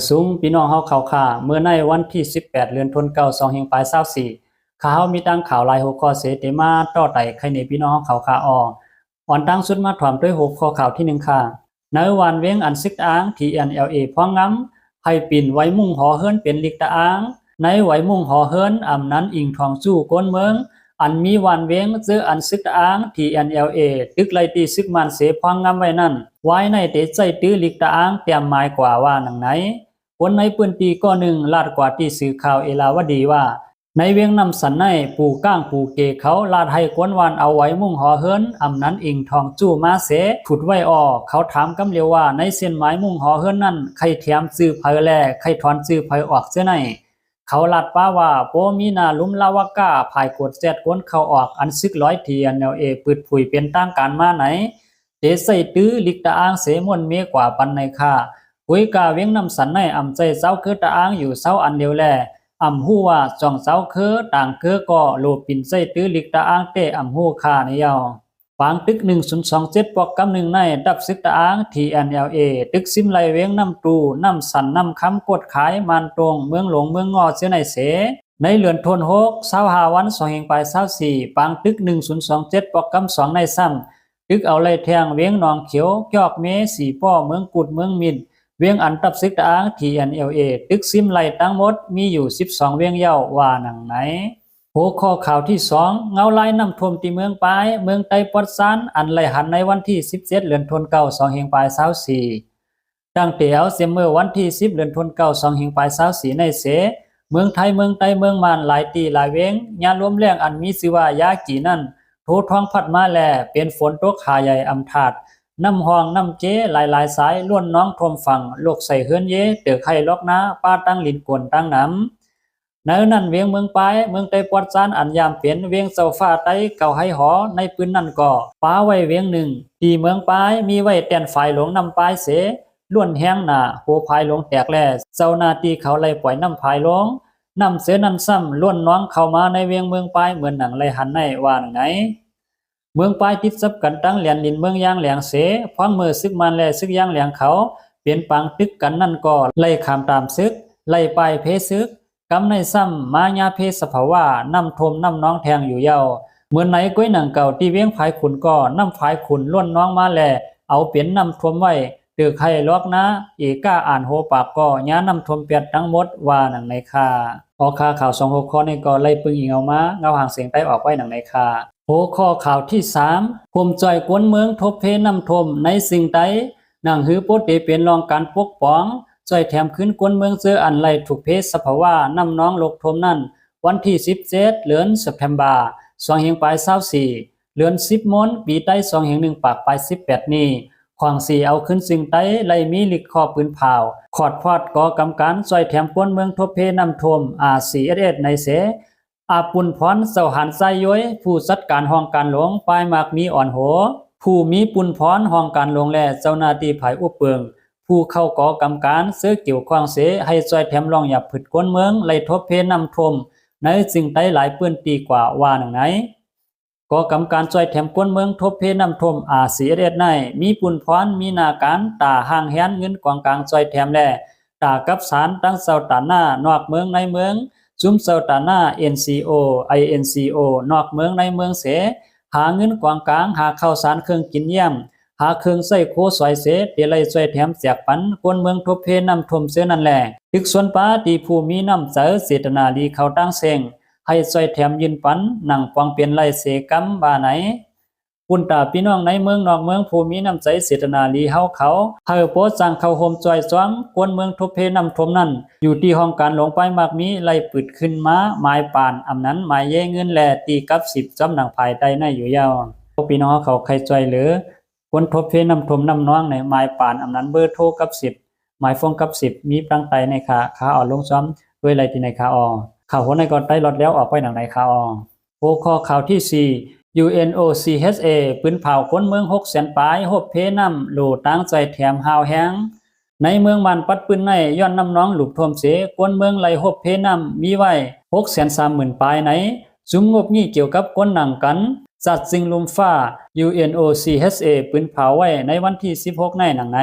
สูงพี่น้องเฮาข่าวข่าเมื่อในวันที่18เดือนธันวาคม2เฮงปลาย24ข่าวมีดังข่าวหลายหัวข้อเสติมาต่อไต่ใครในพี่น้องข่าวข่าอ่อนตั้งสุดมาถอมด้วยหัวข้อข่าวที่1ค่ะในวันเว้งอันซึกอ้าง TNLA พ้องงำให้ปิ่นไว้มุ่งหอเฮิรนเป็นลิกตะอ้างในไว้มุ่งหอเฮิรนอำนั้นอิงทองสู้ก้นเมืองอันมีวันเว้งเจออันซึกอ้าง TNLA ตึกไลตีซึกมันเสพ้องงำไว้นั่นไว้ในเตใจตื้อลิกตะอ้างเตรียมหมายกว่าว่าหนังไหนคนในปืนตีก็หนึ่งลาดกว่าที่สื่อข่าวเอลาวดีว่าในเวียงนำสันในปู่ก้างปู่เกเขาลาดให้กวนวานเอาไว้มุ่งหอเฮิรนอำนั้นอิงทองจู้มาเสผุดไว้เขาถามกำเลียวว่าในเส้นหมายมุ่งหอเฮิรนนั่นใครเทียมซื้อไผแลใครถอนซื้อไผออกเสียไหนเขาลาดป้าว่าโปมีนาลุมลาวาก้าภายกดแซดกวนเขาออกอันซึก100 TNLAปืดผุยเป็นตั้งการมาไหนเตใส่ตื้อลิกตะอ้างเสมวนเมกว่าปันในค่ากุยกาเวียงนำสันในอำใจเจ้าคือตะอ้างอยู่เจ้าอันเดียวแลอำหู้ว่าจ่องเจ้าคือต่างคือก็โลปินใจตื้อลิกตะอ้างเตอำหู้ค่าในยาวฟางตึก1027ปอกกำหนึ่งในดับซึกตะอ้าง TNLA ตึกซิมไลเวียงนำตูนำสันนำคำกดขายมันตรงเมืองหลงเมืองงอเสียในเสในเลือนทน6 25วัน2เฮงปลาย24ปางตึก1027ปอกกำ2ในซ้ำตึกเอาไล่แทงเวียงหนองเขียวจอกเมสีป้อเมืองกุดเมืองมินเวียงอันตับซึกตะอ้าง TNLA ตึกซิมไลทั้งหมดมีอยู่12เวียงเย้าว่าหนังไหนหัวข้อข่าวที่2เงาลายน้ำท่วมที่เมืองปายเมืองไต้ปอดซานอันไหลหันในวันที่17เดือนธันวาคม2เฮงปลาย24ดังเตียวเสมอวันที่10เดือนธันวาคม2เฮงปลาย24ในเสเมืองไทยเมืองไต้เมืองมานหลายตีหลายเวียงญาลมแรงอันมีชื่อว่ายาจีนั่นโทท้องพัดมาแลเป็นฝนตกหาใหญ่อำถาดน้ำห้องน้ำเจหลายๆสายล้วนน้องทมฝั่งโลกใส่เฮือนเยเตือไข่ลอกนาป้าตั้งลินกวนตั้งน้ำในนั้นเวียงเมืองปายเมืองไต้ปวดซานอันยามเปลี่ยนเวียงเสาฟ้าไต้เก่าให้หอในปืนนั่นก็ป้าไว้เวียงหนึ่งที่เมืองปายมีไว้แตนฝ่ายหลวงนำปายเสล้วนแห้งหนาโหภายหลวงแตกแล่เจ้านาตีเขาไล่ปล่อยน้ำภายหลวงน้ำเสือน้ำซ้ำล้วนน้องเข้ามาในเวียงเมืองปายเหมือนหนังไล่หันในว่าไหนเมืองปายติดซับกันตั้งเหรียญลินเมืองย่างแหลงเสพองมือซึกมันแลซึกย่างแหลงเขาเปลี่ยนปังตึกกันนั่นก็ไล่ขามตามซึกไล่ไปเพซึกกำในซ้ำมายาเพสภาวะน้ำทมน้ำน้องแทงอยู่เยาเหมือนไหนก้อยหนังเก่าที่เวียงภายขุนก็น้ำภายขุนล้วนน้องมาแลเอาเปลี่ยนน้ำทมไว้เตือไข่ลอกนะเอก้าอ่านโหปากก็ย้าน้ำทมเปียดทั้งหมดว่าหนังในคาออกข่าว2หัวข้อในก็ไล่ปึงอีกเอามาเงาห่างเสียงใต้ออกไว้หนังในคาหัวข้อข่าวที่3ภูมิใจกวนเมืองทบเพน้ำทมในสิ่งใดหนังหือโปเตเป็นรองการปกป้องจอยแถมขึ้นกวนเมืองเจออันไรถูกเพศสภาวะน้ำน้องโลกทมนั่นวันที่17เดือนสิงหาคม2เฮงปลาย24เดือน10มนปีใต้2เฮง1ปากปลาย18นี้ขวางสีเอาขึ้นสิ่งใดไล่มีลิกคอปืนเผาขอดพอดก่อกำการจอยแถมกวนเมืองทบเพน้ำทมRCSS ในเสอาปุนพรเสาหันไซย้อยผู้จัดการห้องการหลวงปลายมากมีอ่อนโหผู้มีปุนพรห้องการหลวงและเจ้าหน้าที่ภายอุปเปิงผู้เข้าก่อกำการเสื้อเกี่ยวข้องเสให้จอยแถมรองหยับผึดก้นเมืองไล่ทบเพน้ำทมในสิ่งใดหลายปื้นปีกว่าว่าหนังไหนก่อกำการจอยแถมก้นเมืองทบเพน้ำทมRCSSในมีปุนพรมีนาการตาห่างแหนเงินกองกลางจอยแถมแลตากับสารตั้งเสาตาหน้านอกเมืองในเมืองจุมเซาตาหน้า NCO INCO นอกเมืองในเมืองเสหาเงินกวางกลางหาข้าวสารเครื่องกินเยี่ยมหาเครื่องใส่โคสอยเสเดลัยช่วยแถมแจกปันคนเมืองทบเพน้ำทมเสนั่นแหละตึกส่วนป้าตีผู้มีน้ำเจอเจตนาดีเขาตั้งเสงให้ช่วยแถมยืนปันหนังปองเปลี่ยนไล่เสกำบาไหนปุ่นตาพี่น้องในเมืองนอกเมืองผู้มีน้ำใจเจตนาลีเฮาเขาเฮาโพสั่งเข้าโฮมจอยจ้องกวนเมืองทบเพน้ำทมนั่นอยู่ที่ห้องการหลวงไปมากมีไล่ปืดขึ้นมาหมายป่านอำนั้นหมายเย่เงินแลตีกับ10จำหนังภายใต้ในอยู่ยาวพี่น้องเขาใครจอยหรือคนทบเพน้ำทมน้ำน้องในหมายป่านอำนั้นเบอร์โทรกับ10หมายฟงกับ10มีปรังไตในขาอ่อนลงซ้ำด้วยไรที่ในขาอ่อข่าวหัวในก่อนไต้ลดแล้วออกไปหนังในขาอ่อหัวข้อข่าวที่4UNOCHA ปืนเผาคนเมือง600,000ปลายหบเพน้ำโหลตั้งใจแถมหาวแห้งในเมืองมันปัดปืนในย้อนน้ำน้องหลุบท่วมเสกวนเมืองไหลหบเพน้ำมีไว้630,000ปลายไหนจุมงบนี้เกี่ยวกับก้นหนังกันจัดสิ่งลุมฟ้า UNOCHA ปืนเผาไว้ในวันที่16ในหนังไหน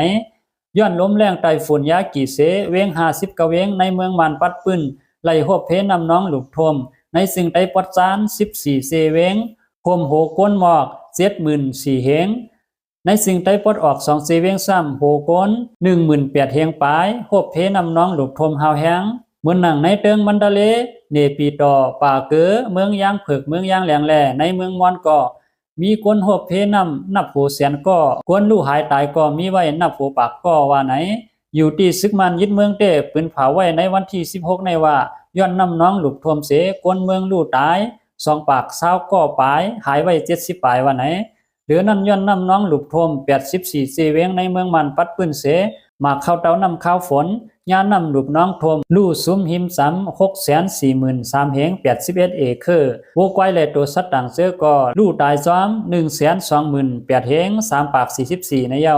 ย้อนลมแรงไต้ฝุ่นยากีเสเวง50กะเวงในเมืองมันปัดปื้นไหลฮบเพนำน้องหลุกทมในสิ่งใดปอดจาน14เซเวงพมโหก้นหมอก74,000เฮงในสิ่งใดปอดออก2เซเวงซ้ำโหก้น18,000เฮงปลายฮบเพนำน้องหลุกทมหาวแฮงเมืองหนังในเติงมันดาเลเนปีตอป่าเกอเมืองยางเผือกเมืองยางแหลงแลในเมืองมอนก็มีคนหบเพนำนับโหแสนก็คนลู่หายตายก็มีไว้นับโหปากก็ว่าไหนอยู่ที่ซึกมันยึดเมืองเต้ปืนเผาไว้ในวันที่16ในว่าย้อนนำน้องหลุกทวมเสคนเมืองลู่ตาย2ปาก20ก็ปลายหายไว้70ปลายว่าไหนเหลือนั้นย้อนนำน้องหลุกทวม84เสเวงในเมืองมันปัดปืนเสมาเข้าเต้านำข้าวฝนยานำหลุบน้องทมลู่ซุ้มหิมซ้ำ643,000เฮง81เอเคอร์โวกไว้และตัวสัตว์ต่างเสือก็ลู่ตายซ้อม128,000เฮง3ปาก44ในเย้า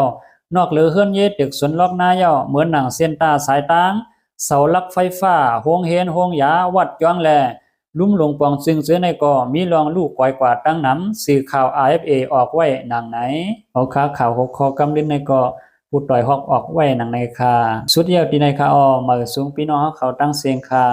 นอกเหลือเฮือนเยตึกสวนล็อกนาเย้าเหมือนหนังเส้นตาสายตางเสาลักไฟฟ้าโฮงเฮนโฮงยาวัดย้องแลลุ่มหลงปองซึ่งเสือในก็มีรองลูกก่อยกว่าตั้งน้ำสื่อข่าว AFA ออกไว้หนังไหนเอาข่าว6คอกำลินในก็ผู้ต่อยฮอกออกไว้หนังในคาสุดเดียวที่ในคาออมือสูงพี่น้องเขาตั้งเสียงคา